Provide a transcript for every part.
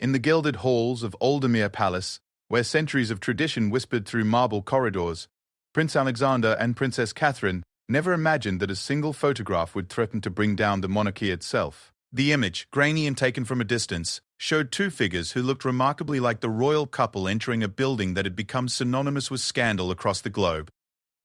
In the gilded halls of Aldemir Palace, where centuries of tradition whispered through marble corridors, Prince Alexander and Princess Catherine never imagined that a single photograph would threaten to bring down the monarchy itself. The image, grainy and taken from a distance, showed two figures who looked remarkably like the royal couple entering a building that had become synonymous with scandal across the globe.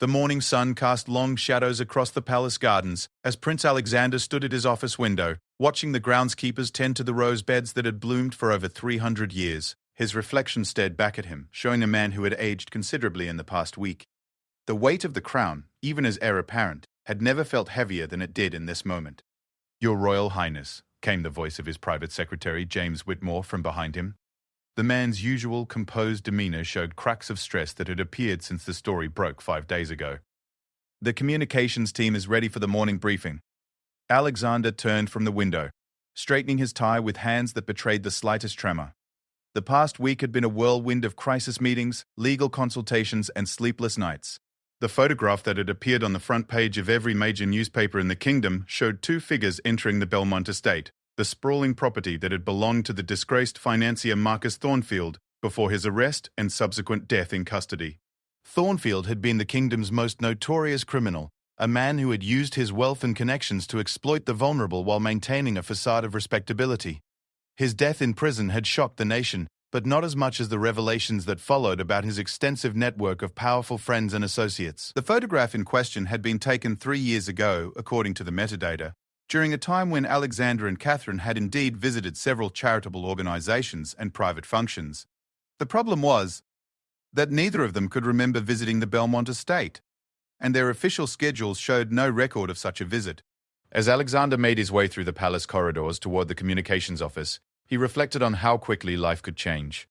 The morning sun cast long shadows across the palace gardens as Prince Alexander stood at his office window, watching the groundskeepers tend to the rose beds that had bloomed for over 300 years. His reflection stared back at him, showing a man who had aged considerably in the past week. The weight of the crown, even as heir apparent, had never felt heavier than it did in this moment. "Your Royal Highness," came the voice of his private secretary, James Whitmore, from behind him. The man's usual composed demeanor showed cracks of stress that had appeared since the story broke 5 days ago. "The communications team is ready for the morning briefing." Alexander turned from the window, straightening his tie with hands that betrayed the slightest tremor. The past week had been a whirlwind of crisis meetings, legal consultations, and sleepless nights. The photograph that had appeared on the front page of every major newspaper in the kingdom showed two figures entering the Belmont estate, the sprawling property that had belonged to the disgraced financier Marcus Thornfield before his arrest and subsequent death in custody. Thornfield had been the kingdom's most notorious criminal, a man who had used his wealth and connections to exploit the vulnerable while maintaining a facade of respectability. His death in prison had shocked the nation, but not as much as the revelations that followed about his extensive network of powerful friends and associates. The photograph in question had been taken 3 years ago, according to the metadata, during a time when Alexander and Catherine had indeed visited several charitable organizations and private functions. The problem was that neither of them could remember visiting the Belmont estate, and their official schedules showed no record of such a visit. As Alexander made his way through the palace corridors toward the communications office, he reflected on how quickly life could change.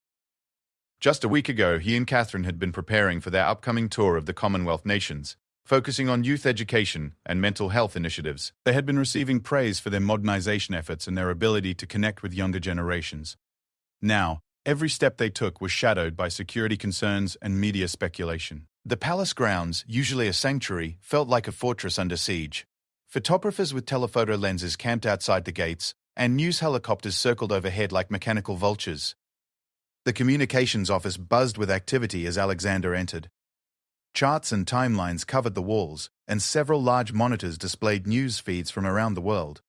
Just a week ago, he and Catherine had been preparing for their upcoming tour of the Commonwealth nations, focusing on youth education and mental health initiatives. They had been receiving praise for their modernization efforts and their ability to connect with younger generations. Now, every step they took was shadowed by security concerns and media speculation. The palace grounds, usually a sanctuary, felt like a fortress under siege. Photographers with telephoto lenses camped outside the gates, and news helicopters circled overhead like mechanical vultures. The communications office buzzed with activity as Alexander entered. Charts and timelines covered the walls, and several large monitors displayed news feeds from around the world.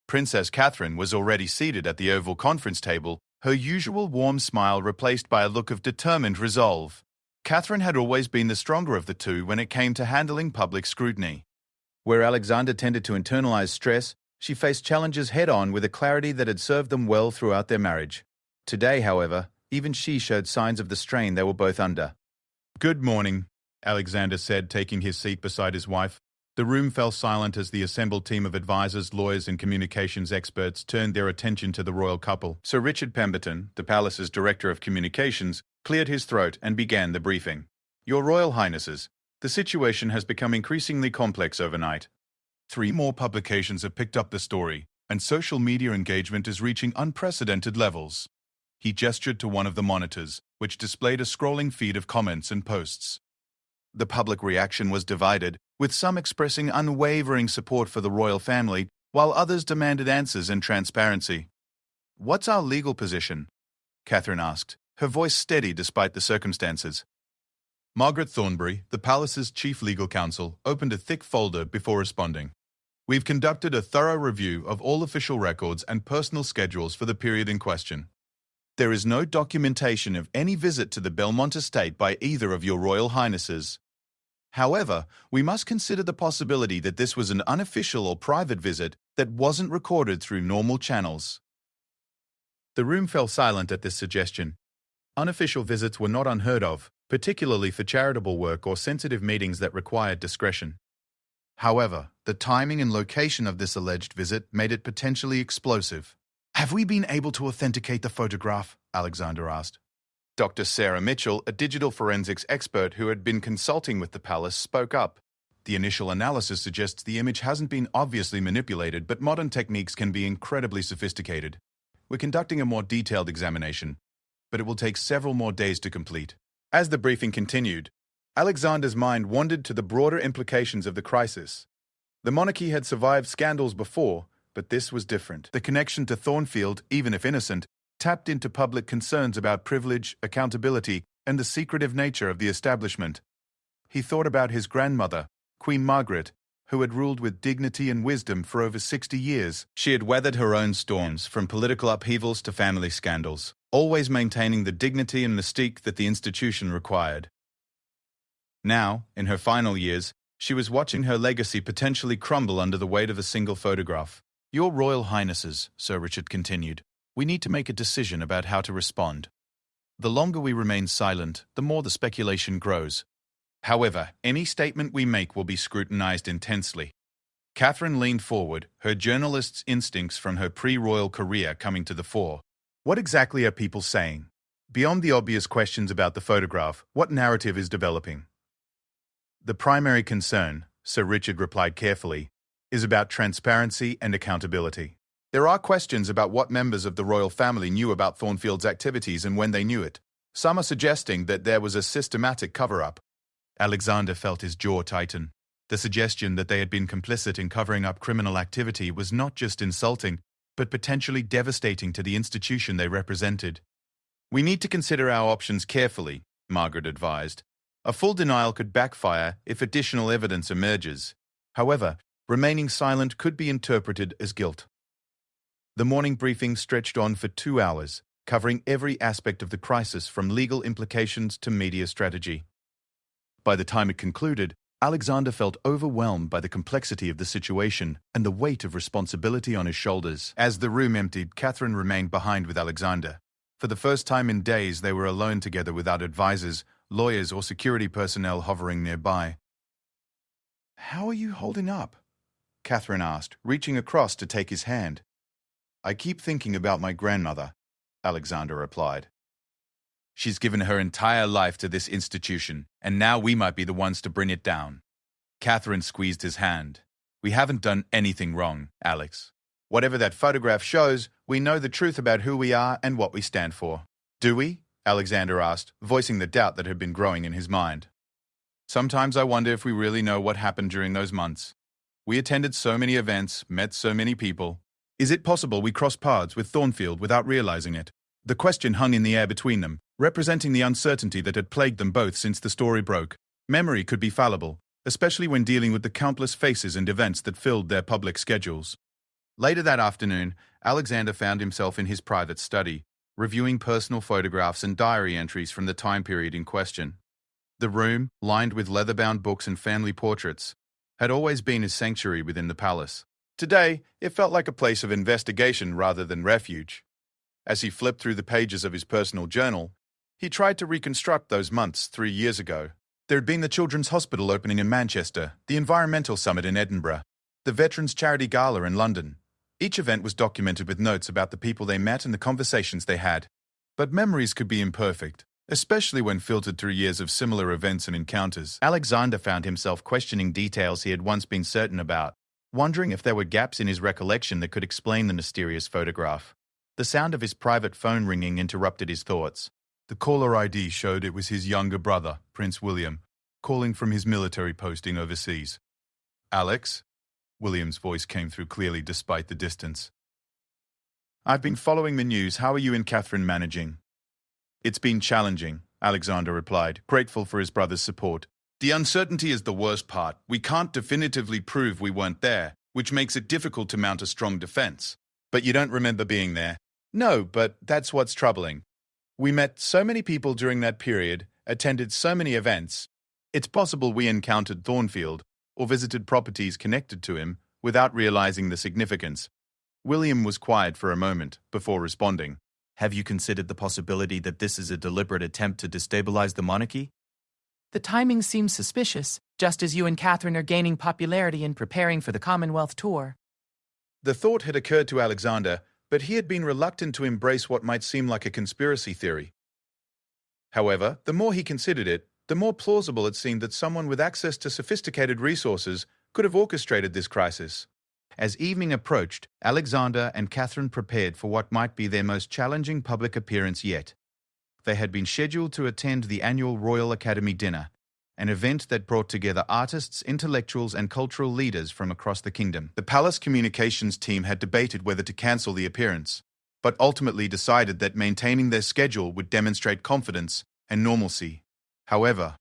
Princess Catherine was already seated at the oval conference table, her usual warm smile replaced by a look of determined resolve. Catherine had always been the stronger of the two when it came to handling public scrutiny. Where Alexander tended to internalize stress, she faced challenges head-on with a clarity that had served them well throughout their marriage. Today, however, even she showed signs of the strain they were both under. "Good morning," Alexander said, taking his seat beside his wife. The room fell silent as the assembled team of advisors, lawyers, and communications experts turned their attention to the royal couple. Sir Richard Pemberton, the palace's director of communications, cleared his throat and began the briefing. "Your Royal Highnesses, the situation has become increasingly complex overnight. 3 more publications have picked up the story, and social media engagement is reaching unprecedented levels." He gestured to one of the monitors, which displayed a scrolling feed of comments and posts. The public reaction was divided, with some expressing unwavering support for the royal family, while others demanded answers and transparency. "What's our legal position?" Catherine asked, her voice steady despite the circumstances. Margaret Thornbury, the palace's chief legal counsel, opened a thick folder before responding. "We've conducted a thorough review of all official records and personal schedules for the period in question. There is no documentation of any visit to the Belmont estate by either of your Royal Highnesses. However, we must consider the possibility that this was an unofficial or private visit that wasn't recorded through normal channels." The room fell silent at this suggestion. Unofficial visits were not unheard of, particularly for charitable work or sensitive meetings that required discretion. However, the timing and location of this alleged visit made it potentially explosive. "Have we been able to authenticate the photograph?" Alexander asked. Dr. Sarah Mitchell, a digital forensics expert who had been consulting with the palace, spoke up. "The initial analysis suggests the image hasn't been obviously manipulated, but modern techniques can be incredibly sophisticated. We're conducting a more detailed examination, but it will take several more days to complete." As the briefing continued, Alexander's mind wandered to the broader implications of the crisis. The monarchy had survived scandals before, but this was different. The connection to Thornfield, even if innocent, tapped into public concerns about privilege, accountability, and the secretive nature of the establishment. He thought about his grandmother, Queen Margaret, who had ruled with dignity and wisdom for over 60 years. She had weathered her own storms, from political upheavals to family scandals, always maintaining the dignity and mystique that the institution required. Now, in her final years, she was watching her legacy potentially crumble under the weight of a single photograph. "Your Royal Highnesses," Sir Richard continued, "we need to make a decision about how to respond. The longer we remain silent, the more the speculation grows. However, any statement we make will be scrutinized intensely." Catherine leaned forward, her journalist's instincts from her pre-royal career coming to the fore. "What exactly are people saying? Beyond the obvious questions about the photograph, what narrative is developing?" "The primary concern," Sir Richard replied carefully, "is about transparency and accountability. There are questions about what members of the royal family knew about Thornfield's activities and when they knew it. Some are suggesting that there was a systematic cover-up." Alexander felt his jaw tighten. The suggestion that they had been complicit in covering up criminal activity was not just insulting, but potentially devastating to the institution they represented. "We need to consider our options carefully," Margaret advised. "A full denial could backfire if additional evidence emerges. However, remaining silent could be interpreted as guilt." The morning briefing stretched on for 2 hours, covering every aspect of the crisis from legal implications to media strategy. By the time it concluded, Alexander felt overwhelmed by the complexity of the situation and the weight of responsibility on his shoulders. As the room emptied, Catherine remained behind with Alexander. For the first time in days, they were alone together without advisors, lawyers, or security personnel hovering nearby. "How are you holding up?" Catherine asked, reaching across to take his hand. "I keep thinking about my grandmother," Alexander replied. "She's given her entire life to this institution, and now we might be the ones to bring it down." Catherine squeezed his hand. "We haven't done anything wrong, Alex. Whatever that photograph shows, we know the truth about who we are and what we stand for." "Do we?" Alexander asked, voicing the doubt that had been growing in his mind. "Sometimes I wonder if we really know what happened during those months. We attended so many events, met so many people. Is it possible we crossed paths with Thornfield without realizing it?" The question hung in the air between them, representing the uncertainty that had plagued them both since the story broke. Memory could be fallible, especially when dealing with the countless faces and events that filled their public schedules. Later that afternoon, Alexander found himself in his private study, reviewing personal photographs and diary entries from the time period in question. The room, lined with leather-bound books and family portraits, had always been his sanctuary within the palace. Today, it felt like a place of investigation rather than refuge. As he flipped through the pages of his personal journal, he tried to reconstruct those months 3 years ago. There had been the Children's Hospital opening in Manchester, the Environmental Summit in Edinburgh, the Veterans Charity Gala in London. Each event was documented with notes about the people they met and the conversations they had. But memories could be imperfect, especially when filtered through years of similar events and encounters. Alexander found himself questioning details he had once been certain about, wondering if there were gaps in his recollection that could explain the mysterious photograph. The sound of his private phone ringing interrupted his thoughts. The caller ID showed it was his younger brother, Prince William, calling from his military posting overseas. "Alex?" William's voice came through clearly despite the distance. "I've been following the news. How are you and Catherine managing?" "It's been challenging," Alexander replied, grateful for his brother's support. "The uncertainty is the worst part. We can't definitively prove we weren't there, which makes it difficult to mount a strong defense." "But you don't remember being there?" "No, but that's what's troubling. We met so many people during that period, attended so many events. It's possible we encountered Thornfield or visited properties connected to him without realizing the significance." William was quiet for a moment before responding. "Have you considered the possibility that this is a deliberate attempt to destabilize the monarchy?" "The timing seems suspicious, just as you and Catherine are gaining popularity and preparing for the Commonwealth tour." The thought had occurred to Alexander, but he had been reluctant to embrace what might seem like a conspiracy theory. However, the more he considered it, the more plausible it seemed that someone with access to sophisticated resources could have orchestrated this crisis. As evening approached, Alexander and Catherine prepared for what might be their most challenging public appearance yet. They had been scheduled to attend the annual Royal Academy dinner, an event that brought together artists, intellectuals, and cultural leaders from across the kingdom. The palace communications team had debated whether to cancel the appearance. but ultimately decided that maintaining their schedule would demonstrate confidence and normalcy. However,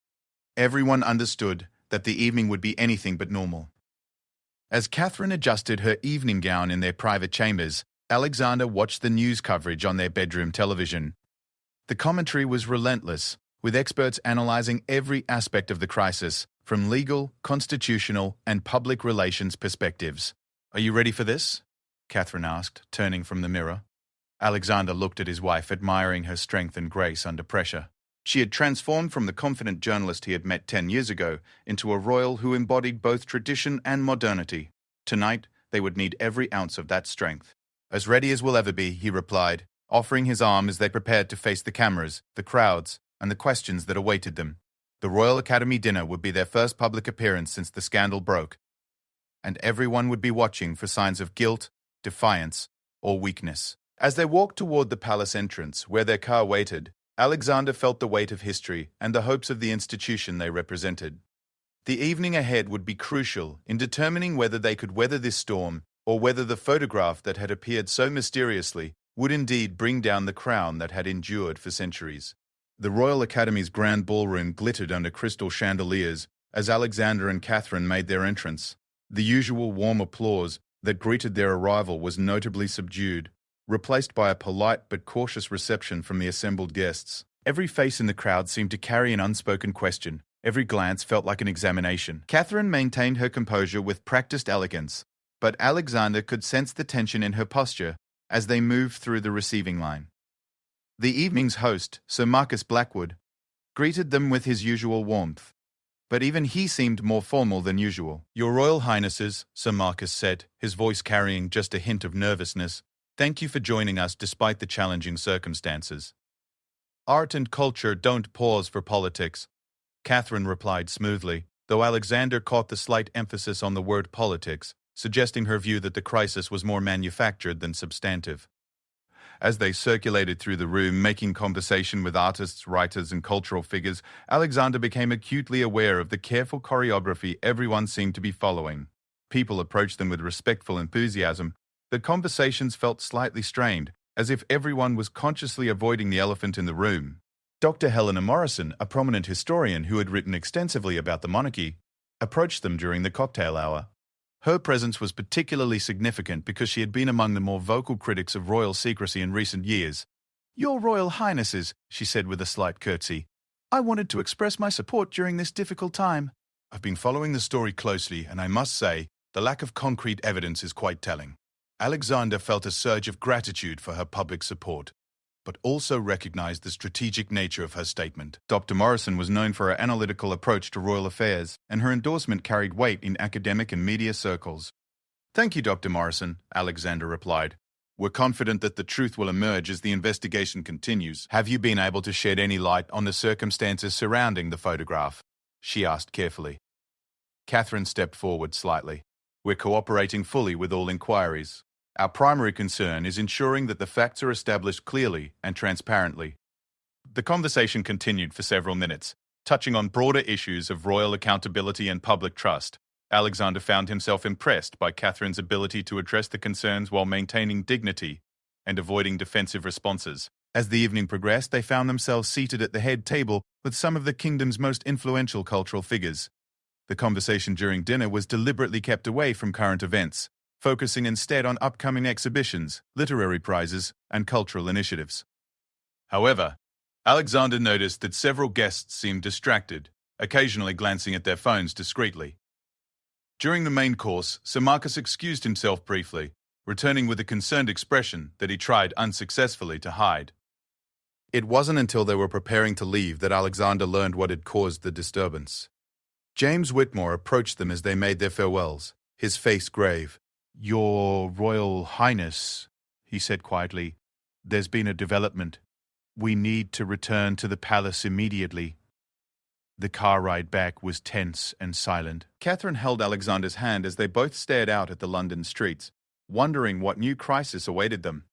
everyone understood that the evening would be anything but normal. As Catherine adjusted her evening gown in their private chambers, Alexander watched the news coverage on their bedroom television. The commentary was relentless, with experts analyzing every aspect of the crisis, from legal, constitutional, and public relations perspectives. "Are you ready for this?" Catherine asked, turning from the mirror. Alexander looked at his wife, admiring her strength and grace under pressure. She had transformed from the confident journalist he had met 10 years ago into a royal who embodied both tradition and modernity. Tonight, they would need every ounce of that strength. "As ready as we'll ever be," he replied, offering his arm as they prepared to face the cameras, the crowds, and the questions that awaited them. The Royal Academy dinner would be their first public appearance since the scandal broke, and everyone would be watching for signs of guilt, defiance, or weakness. As they walked toward the palace entrance, where their car waited, Alexander felt the weight of history and the hopes of the institution they represented. The evening ahead would be crucial in determining whether they could weather this storm or whether the photograph that had appeared so mysteriously would indeed bring down the crown that had endured for centuries. The Royal Academy's grand ballroom glittered under crystal chandeliers as Alexander and Catherine made their entrance. The usual warm applause that greeted their arrival was notably subdued, replaced by a polite but cautious reception from the assembled guests. Every face in the crowd seemed to carry an unspoken question. Every glance felt like an examination. Catherine maintained her composure with practiced elegance, but Alexander could sense the tension in her posture as they moved through the receiving line. The evening's host, Sir Marcus Blackwood, greeted them with his usual warmth, but even he seemed more formal than usual. "Your Royal Highnesses," Sir Marcus said, his voice carrying just a hint of nervousness, "thank you for joining us despite the challenging circumstances." "Art and culture don't pause for politics," Catherine replied smoothly, though Alexander caught the slight emphasis on the word politics, suggesting her view that the crisis was more manufactured than substantive. As they circulated through the room, making conversation with artists, writers, and cultural figures, Alexander became acutely aware of the careful choreography everyone seemed to be following. People approached them with respectful enthusiasm. The conversations felt slightly strained, as if everyone was consciously avoiding the elephant in the room. Dr. Helena Morrison, a prominent historian who had written extensively about the monarchy, approached them during the cocktail hour. Her presence was particularly significant because she had been among the more vocal critics of royal secrecy in recent years. "Your Royal Highnesses," she said with a slight curtsy, "I wanted to express my support during this difficult time. I've been following the story closely, and I must say, the lack of concrete evidence is quite telling." Alexander felt a surge of gratitude for her public support, but also recognized the strategic nature of her statement. Dr. Morrison was known for her analytical approach to royal affairs, and her endorsement carried weight in academic and media circles. "Thank you, Dr. Morrison," Alexander replied. "We're confident that the truth will emerge as the investigation continues." "Have you been able to shed any light on the circumstances surrounding the photograph?" she asked carefully. Catherine stepped forward slightly. "We're cooperating fully with all inquiries. Our primary concern is ensuring that the facts are established clearly and transparently." The conversation continued for several minutes, touching on broader issues of royal accountability and public trust. Alexander found himself impressed by Catherine's ability to address the concerns while maintaining dignity and avoiding defensive responses. As the evening progressed, they found themselves seated at the head table with some of the kingdom's most influential cultural figures. The conversation during dinner was deliberately kept away from current events, focusing instead on upcoming exhibitions, literary prizes, and cultural initiatives. However, Alexander noticed that several guests seemed distracted, occasionally glancing at their phones discreetly. During the main course, Sir Marcus excused himself briefly, returning with a concerned expression that he tried unsuccessfully to hide. It wasn't until they were preparing to leave that Alexander learned what had caused the disturbance. James Whitmore approached them as they made their farewells, his face grave. "Your Royal Highness," he said quietly, "there's been a development. We need to return to the palace immediately." The car ride back was tense and silent. Catherine held Alexander's hand as they both stared out at the London streets, wondering what new crisis awaited them.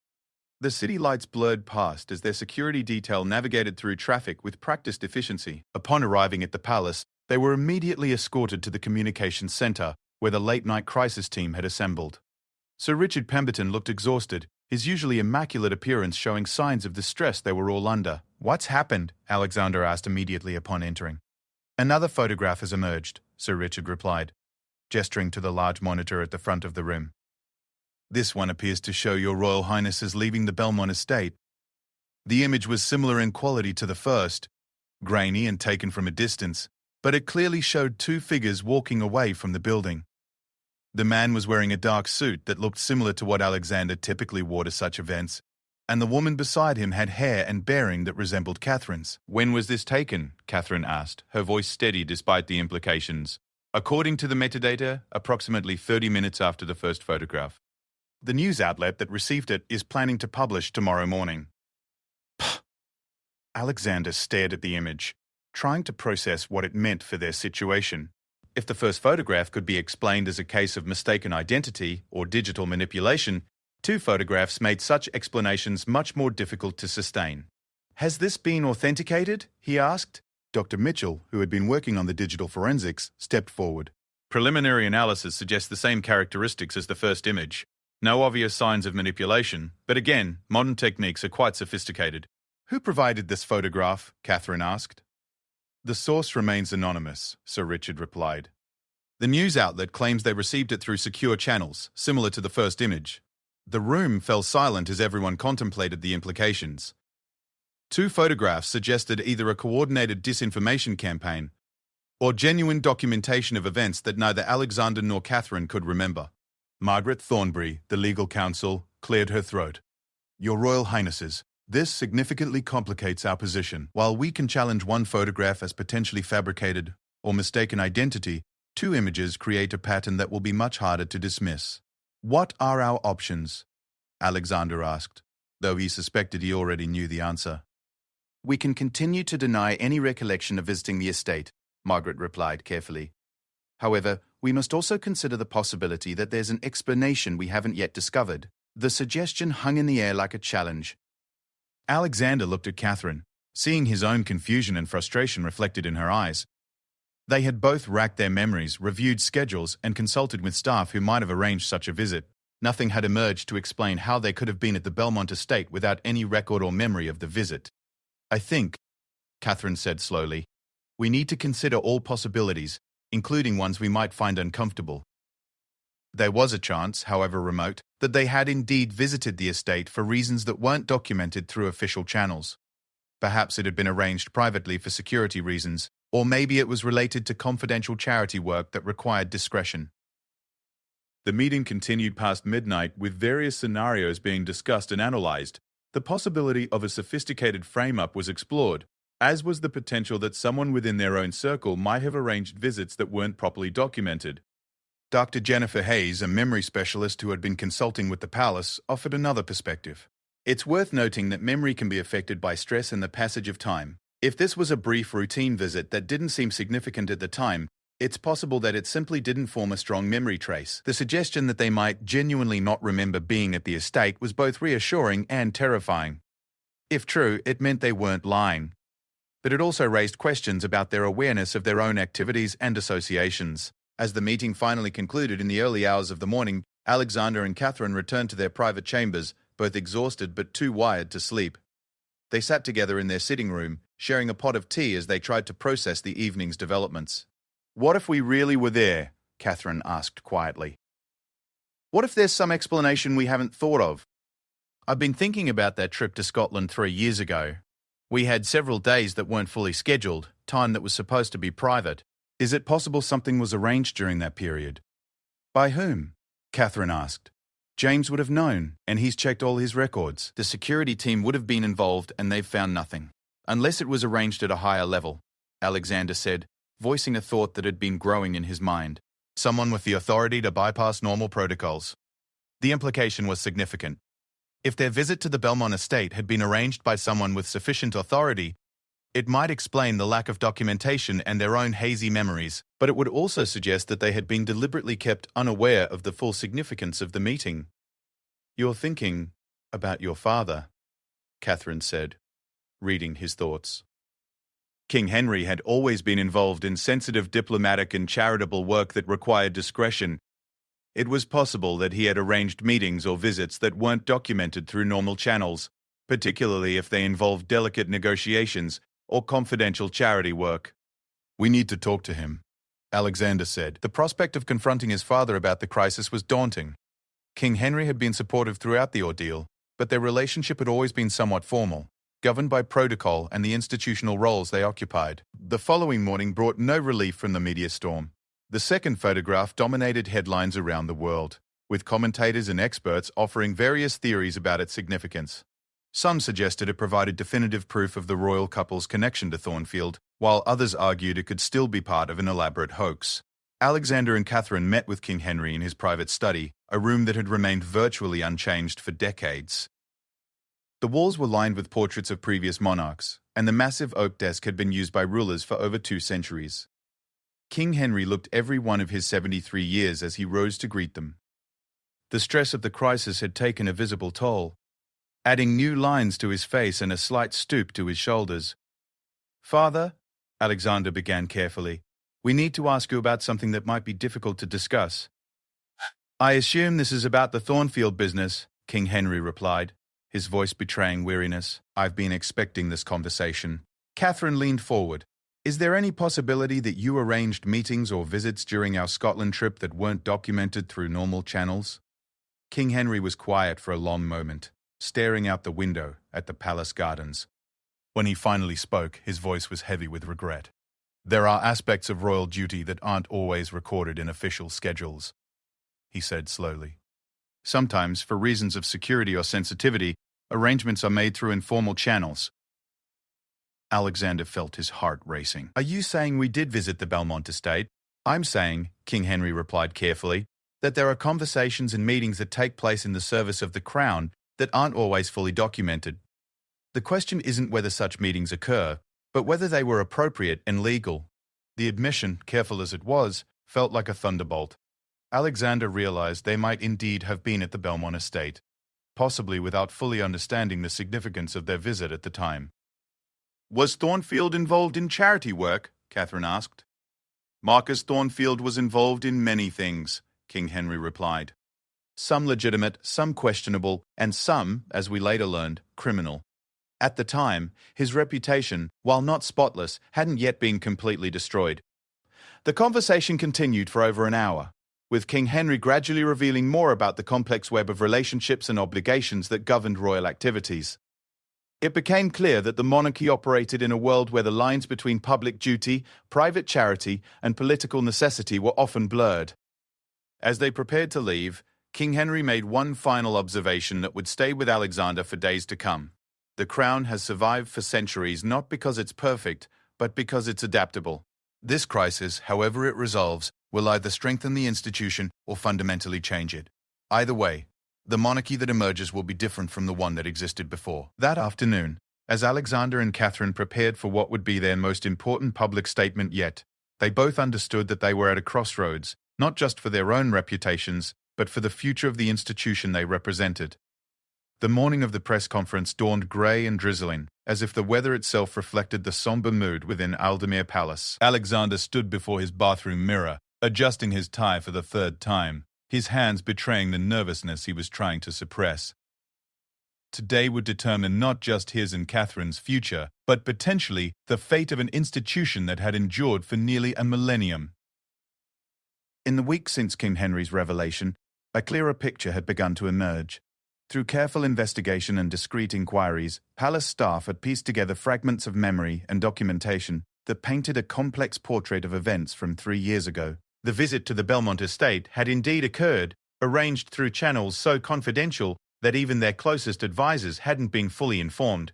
The city lights blurred past as their security detail navigated through traffic with practiced efficiency. Upon arriving at the palace, they were immediately escorted to the communications center, where the late-night crisis team had assembled. Sir Richard Pemberton looked exhausted, his usually immaculate appearance showing signs of the stress they were all under. "What's happened?" Alexander asked immediately upon entering. "Another photograph has emerged," Sir Richard replied, gesturing to the large monitor at the front of the room. "This one appears to show your Royal Highnesses leaving the Belmont estate. The image was similar in quality to the first, grainy and taken from a distance, but it clearly showed two figures walking away from the building. The man was wearing a dark suit that looked similar to what Alexander typically wore to such events, and the woman beside him had hair and bearing that resembled Catherine's." "When was this taken?" Catherine asked, her voice steady despite the implications. "According to the metadata, approximately 30 minutes after the first photograph. The news outlet that received it is planning to publish tomorrow morning." Alexander stared at the image, trying to process what it meant for their situation. If the first photograph could be explained as a case of mistaken identity or digital manipulation, two photographs made such explanations much more difficult to sustain. "Has this been authenticated?" he asked. Dr. Mitchell, who had been working on the digital forensics, stepped forward. "Preliminary analysis suggests the same characteristics as the first image. No obvious signs of manipulation, but again, modern techniques are quite sophisticated." "Who provided this photograph?" Catherine asked. "The source remains anonymous," Sir Richard replied. "The news outlet claims they received it through secure channels, similar to the first image." The room fell silent as everyone contemplated the implications. Two photographs suggested either a coordinated disinformation campaign or genuine documentation of events that neither Alexander nor Catherine could remember. Margaret Thornbury, the legal counsel, cleared her throat. "Your Royal Highnesses, this significantly complicates our position. While we can challenge one photograph as potentially fabricated or mistaken identity, two images create a pattern that will be much harder to dismiss." "What are our options?" Alexander asked, though he suspected he already knew the answer. "We can continue to deny any recollection of visiting the estate," Margaret replied carefully. "However, we must also consider the possibility that there's an explanation we haven't yet discovered." The suggestion hung in the air like a challenge. Alexander looked at Catherine, seeing his own confusion and frustration reflected in her eyes. They had both racked their memories, reviewed schedules, and consulted with staff who might have arranged such a visit. Nothing had emerged to explain how they could have been at the Belmont estate without any record or memory of the visit. "I think," Catherine said slowly, "we need to consider all possibilities, including ones we might find uncomfortable." There was a chance, however remote, that they had indeed visited the estate for reasons that weren't documented through official channels. Perhaps it had been arranged privately for security reasons, or maybe it was related to confidential charity work that required discretion. The meeting continued past midnight with various scenarios being discussed and analyzed. The possibility of a sophisticated frame-up was explored, as was the potential that someone within their own circle might have arranged visits that weren't properly documented. Dr. Jennifer Hayes, a memory specialist who had been consulting with the palace, offered another perspective. "It's worth noting that memory can be affected by stress and the passage of time. If this was a brief routine visit that didn't seem significant at the time, it's possible that it simply didn't form a strong memory trace." The suggestion that they might genuinely not remember being at the estate was both reassuring and terrifying. If true, it meant they weren't lying. But it also raised questions about their awareness of their own activities and associations. As the meeting finally concluded in the early hours of the morning, Alexander and Catherine returned to their private chambers, both exhausted but too wired to sleep. They sat together in their sitting room, sharing a pot of tea as they tried to process the evening's developments. "What if we really were there?" Catherine asked quietly. "What if there's some explanation we haven't thought of? I've been thinking about that trip to Scotland 3 years ago. We had several days that weren't fully scheduled, time that was supposed to be private. Is it possible something was arranged during that period?" "By whom?" Catherine asked. "James would have known, and he's checked all his records. The security team would have been involved, and they've found nothing. Unless it was arranged at a higher level," Alexander said, voicing a thought that had been growing in his mind. "Someone with the authority to bypass normal protocols." The implication was significant. If their visit to the Belmont estate had been arranged by someone with sufficient authority, it might explain the lack of documentation and their own hazy memories, but it would also suggest that they had been deliberately kept unaware of the full significance of the meeting. "You're thinking about your father," Catherine said, reading his thoughts. King Henry had always been involved in sensitive diplomatic and charitable work that required discretion. It was possible that he had arranged meetings or visits that weren't documented through normal channels, particularly if they involved delicate negotiations or confidential charity work. "We need to talk to him," Alexander said. The prospect of confronting his father about the crisis was daunting. King Henry had been supportive throughout the ordeal, but their relationship had always been somewhat formal, governed by protocol and the institutional roles they occupied. The following morning brought no relief from the media storm. The second photograph dominated headlines around the world, with commentators and experts offering various theories about its significance. Some suggested it provided definitive proof of the royal couple's connection to Thornfield, while others argued it could still be part of an elaborate hoax. Alexander and Catherine met with King Henry in his private study, a room that had remained virtually unchanged for decades. The walls were lined with portraits of previous monarchs, and the massive oak desk had been used by rulers for over 2 centuries. King Henry looked every one of his 73 years as he rose to greet them. The stress of the crisis had taken a visible toll, adding new lines to his face and a slight stoop to his shoulders. "Father," Alexander began carefully, "we need to ask you about something that might be difficult to discuss." "I assume this is about the Thornfield business," King Henry replied, his voice betraying weariness. "I've been expecting this conversation." Catherine leaned forward. "Is there any possibility that you arranged meetings or visits during our Scotland trip that weren't documented through normal channels?" King Henry was quiet for a long moment, staring out the window at the palace gardens. When he finally spoke, his voice was heavy with regret. "There are aspects of royal duty that aren't always recorded in official schedules," he said slowly. "Sometimes, for reasons of security or sensitivity, arrangements are made through informal channels." Alexander felt his heart racing. "Are you saying we did visit the Belmont estate?" "I'm saying," King Henry replied carefully, "that there are conversations and meetings that take place in the service of the Crown that aren't always fully documented. The question isn't whether such meetings occur, but whether they were appropriate and legal." The admission, careful as it was, felt like a thunderbolt. Alexander realized they might indeed have been at the Belmont estate, possibly without fully understanding the significance of their visit at the time. "Was Thornfield involved in charity work?" Catherine asked. "Marcus Thornfield was involved in many things," King Henry replied. "Some legitimate, some questionable, and some, as we later learned, criminal. At the time, his reputation, while not spotless, hadn't yet been completely destroyed." The conversation continued for over an hour, with King Henry gradually revealing more about the complex web of relationships and obligations that governed royal activities. It became clear that the monarchy operated in a world where the lines between public duty, private charity, and political necessity were often blurred. As they prepared to leave, King Henry made one final observation that would stay with Alexander for days to come. "The crown has survived for centuries not because it's perfect, but because it's adaptable. This crisis, however it resolves, will either strengthen the institution or fundamentally change it. Either way, the monarchy that emerges will be different from the one that existed before." That afternoon, as Alexander and Catherine prepared for what would be their most important public statement yet, they both understood that they were at a crossroads, not just for their own reputations, but for the future of the institution they represented. The morning of the press conference dawned grey and drizzling, as if the weather itself reflected the somber mood within Aldemir Palace. Alexander stood before his bathroom mirror, adjusting his tie for the 3rd time, his hands betraying the nervousness he was trying to suppress. Today would determine not just his and Catherine's future, but potentially the fate of an institution that had endured for nearly a millennium. In the weeks since King Henry's revelation, a clearer picture had begun to emerge. Through careful investigation and discreet inquiries, palace staff had pieced together fragments of memory and documentation that painted a complex portrait of events from 3 years ago. The visit to the Belmont estate had indeed occurred, arranged through channels so confidential that even their closest advisors hadn't been fully informed.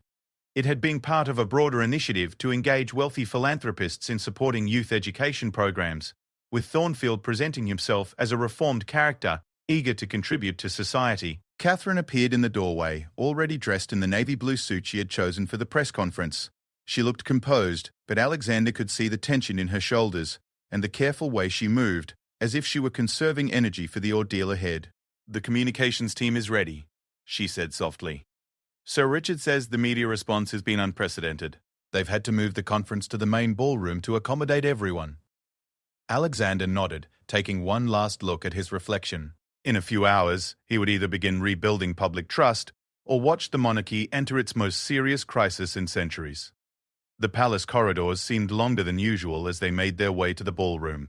It had been part of a broader initiative to engage wealthy philanthropists in supporting youth education programs, with Thornfield presenting himself as a reformed character, eager to contribute to society. Catherine appeared in the doorway, already dressed in the navy blue suit she had chosen for the press conference. She looked composed, but Alexander could see the tension in her shoulders and the careful way she moved, as if she were conserving energy for the ordeal ahead. "The communications team is ready," she said softly. "Sir Richard says the media response has been unprecedented. They've had to move the conference to the main ballroom to accommodate everyone." Alexander nodded, taking one last look at his reflection. In a few hours, he would either begin rebuilding public trust or watch the monarchy enter its most serious crisis in centuries. The palace corridors seemed longer than usual as they made their way to the ballroom,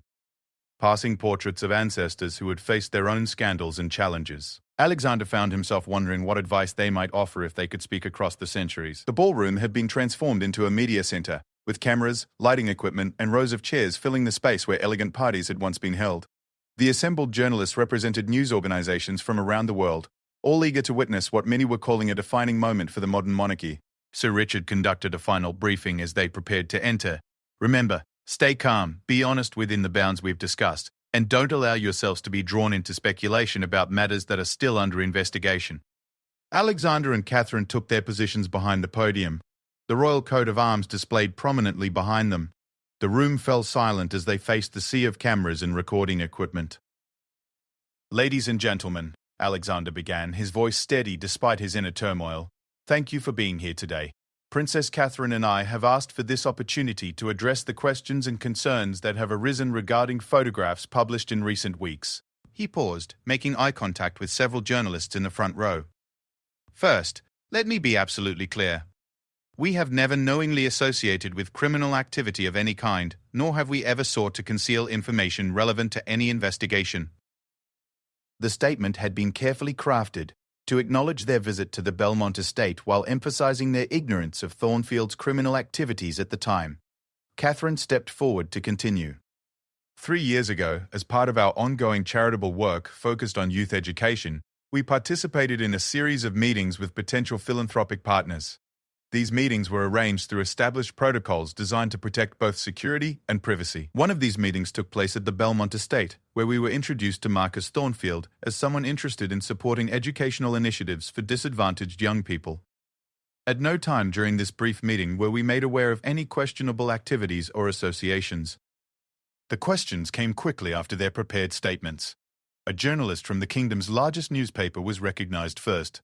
passing portraits of ancestors who had faced their own scandals and challenges. Alexander found himself wondering what advice they might offer if they could speak across the centuries. The ballroom had been transformed into a media center, with cameras, lighting equipment, and rows of chairs filling the space where elegant parties had once been held. The assembled journalists represented news organizations from around the world, all eager to witness what many were calling a defining moment for the modern monarchy. Sir Richard conducted a final briefing as they prepared to enter. Remember, stay calm, be honest within the bounds we've discussed, and don't allow yourselves to be drawn into speculation about matters that are still under investigation. Alexander and Catherine took their positions behind the podium, the royal coat of arms displayed prominently behind them. The room fell silent as they faced the sea of cameras and recording equipment. "Ladies and gentlemen," Alexander began, his voice steady despite his inner turmoil, "thank you for being here today. Princess Catherine and I have asked for this opportunity to address the questions and concerns that have arisen regarding photographs published in recent weeks." He paused, making eye contact with several journalists in the front row. "First, let me be absolutely clear. We have never knowingly associated with criminal activity of any kind, nor have we ever sought to conceal information relevant to any investigation." The statement had been carefully crafted to acknowledge their visit to the Belmont estate while emphasizing their ignorance of Thornfield's criminal activities at the time. Catherine stepped forward to continue. 3 years ago, as part of our ongoing charitable work focused on youth education, we participated in a series of meetings with potential philanthropic partners. These meetings were arranged through established protocols designed to protect both security and privacy. One of these meetings took place at the Belmont estate, where we were introduced to Marcus Thornfield as someone interested in supporting educational initiatives for disadvantaged young people. At no time during this brief meeting were we made aware of any questionable activities or associations. The questions came quickly after their prepared statements. A journalist from the kingdom's largest newspaper was recognized first.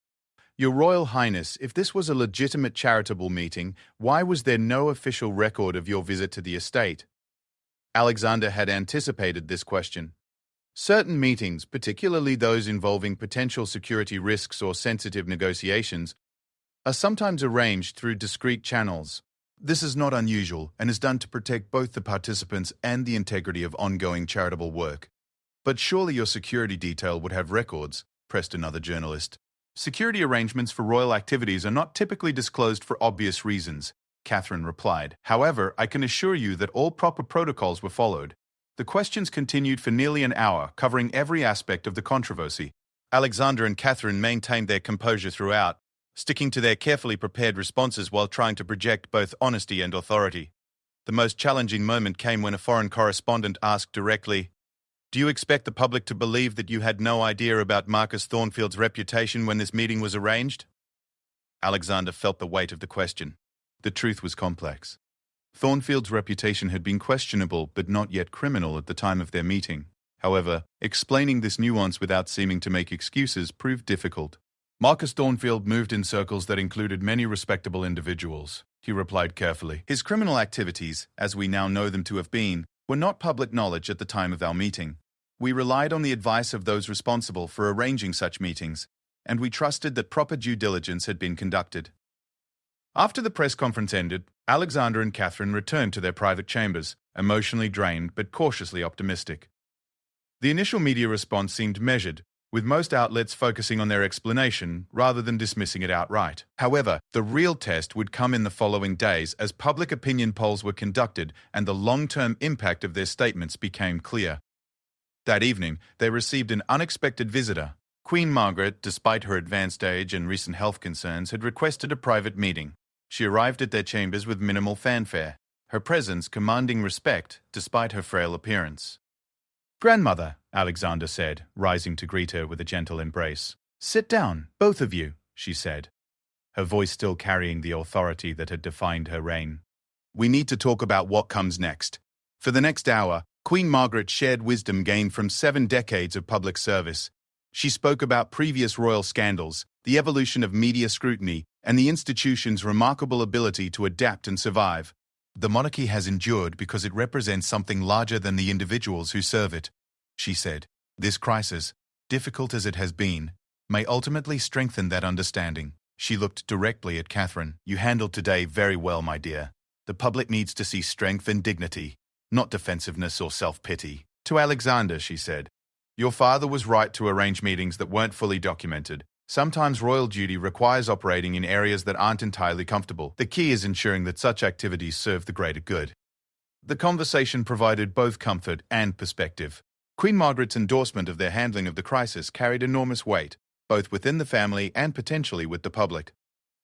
"Your Royal Highness, if this was a legitimate charitable meeting, why was there no official record of your visit to the estate?" Alexander had anticipated this question. Certain meetings, particularly those involving potential security risks or sensitive negotiations, are sometimes arranged through discreet channels. This is not unusual and is done to protect both the participants and the integrity of ongoing charitable work. "But surely your security detail would have records," pressed another journalist. "Security arrangements for royal activities are not typically disclosed for obvious reasons," Catherine replied. "However, I can assure you that all proper protocols were followed." The questions continued for nearly an hour, covering every aspect of the controversy. Alexander and Catherine maintained their composure throughout, sticking to their carefully prepared responses while trying to project both honesty and authority. The most challenging moment came when a foreign correspondent asked directly, "Do you expect the public to believe that you had no idea about Marcus Thornfield's reputation when this meeting was arranged?" Alexander felt the weight of the question. The truth was complex. Thornfield's reputation had been questionable but not yet criminal at the time of their meeting. However, explaining this nuance without seeming to make excuses proved difficult. "Marcus Thornfield moved in circles that included many respectable individuals," he replied carefully. "His criminal activities, as we now know them to have been, were not public knowledge at the time of our meeting. We relied on the advice of those responsible for arranging such meetings, and we trusted that proper due diligence had been conducted." After the press conference ended, Alexander and Catherine returned to their private chambers, emotionally drained but cautiously optimistic. The initial media response seemed measured, with most outlets focusing on their explanation rather than dismissing it outright. However, the real test would come in the following days as public opinion polls were conducted and the long-term impact of their statements became clear. That evening, they received an unexpected visitor. Queen Margaret, despite her advanced age and recent health concerns, had requested a private meeting. She arrived at their chambers with minimal fanfare, her presence commanding respect despite her frail appearance. "Grandmother," Alexander said, rising to greet her with a gentle embrace. "Sit down, both of you," she said, her voice still carrying the authority that had defined her reign. "We need to talk about what comes next." For the next hour, Queen Margaret shared wisdom gained from 7 decades of public service. She spoke about previous royal scandals, the evolution of media scrutiny, and the institution's remarkable ability to adapt and survive. The monarchy has endured because it represents something larger than the individuals who serve it, she said. This crisis, difficult as it has been, may ultimately strengthen that understanding. She looked directly at Catherine. You handled today very well, my dear. The public needs to see strength and dignity, not defensiveness or self-pity. To Alexander, she said, your father was right to arrange meetings that weren't fully documented. Sometimes royal duty requires operating in areas that aren't entirely comfortable. The key is ensuring that such activities serve the greater good. The conversation provided both comfort and perspective. Queen Margaret's endorsement of their handling of the crisis carried enormous weight, both within the family and potentially with the public.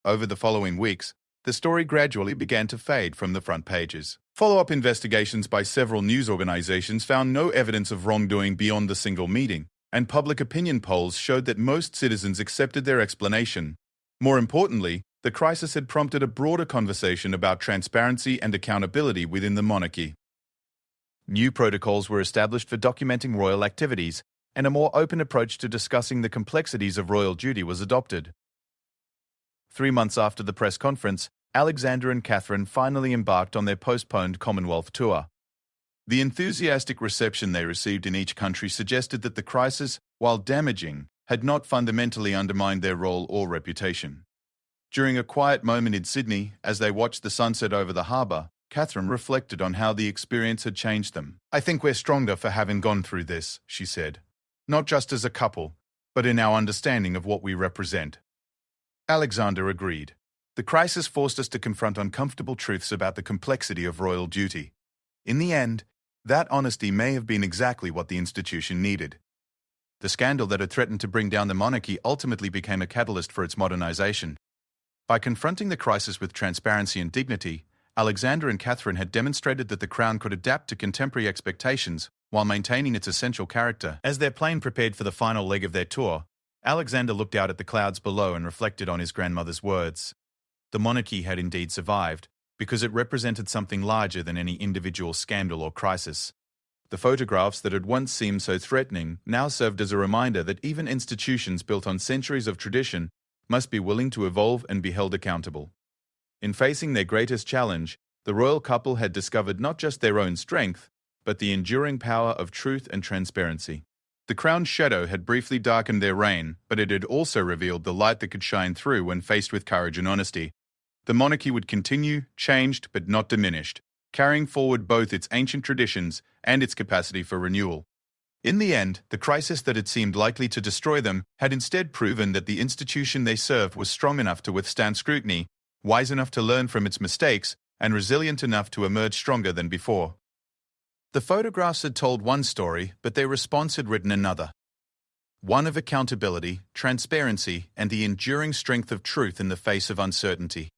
Over the following weeks, the story gradually began to fade from the front pages. Follow-up investigations by several news organizations found no evidence of wrongdoing beyond the single meeting, and public opinion polls showed that most citizens accepted their explanation. More importantly, the crisis had prompted a broader conversation about transparency and accountability within the monarchy. New protocols were established for documenting royal activities, and a more open approach to discussing the complexities of royal duty was adopted. 3 months after the press conference, Alexander and Catherine finally embarked on their postponed Commonwealth tour. The enthusiastic reception they received in each country suggested that the crisis, while damaging, had not fundamentally undermined their role or reputation. During a quiet moment in Sydney, as they watched the sunset over the harbour, Catherine reflected on how the experience had changed them. I think we're stronger for having gone through this, she said. Not just as a couple, but in our understanding of what we represent. Alexander agreed. The crisis forced us to confront uncomfortable truths about the complexity of royal duty. In the end, that honesty may have been exactly what the institution needed. The scandal that had threatened to bring down the monarchy ultimately became a catalyst for its modernization. By confronting the crisis with transparency and dignity, Alexander and Catherine had demonstrated that the crown could adapt to contemporary expectations while maintaining its essential character. As their plane prepared for the final leg of their tour, Alexander looked out at the clouds below and reflected on his grandmother's words. The monarchy had indeed survived, because it represented something larger than any individual scandal or crisis. The photographs that had once seemed so threatening now served as a reminder that even institutions built on centuries of tradition must be willing to evolve and be held accountable. In facing their greatest challenge, the royal couple had discovered not just their own strength, but the enduring power of truth and transparency. The crown's shadow had briefly darkened their reign, but it had also revealed the light that could shine through when faced with courage and honesty. The monarchy would continue, changed but not diminished, carrying forward both its ancient traditions and its capacity for renewal. In the end, the crisis that had seemed likely to destroy them had instead proven that the institution they served was strong enough to withstand scrutiny, wise enough to learn from its mistakes, and resilient enough to emerge stronger than before. The photographs had told one story, but their response had written another. One of accountability, transparency, and the enduring strength of truth in the face of uncertainty.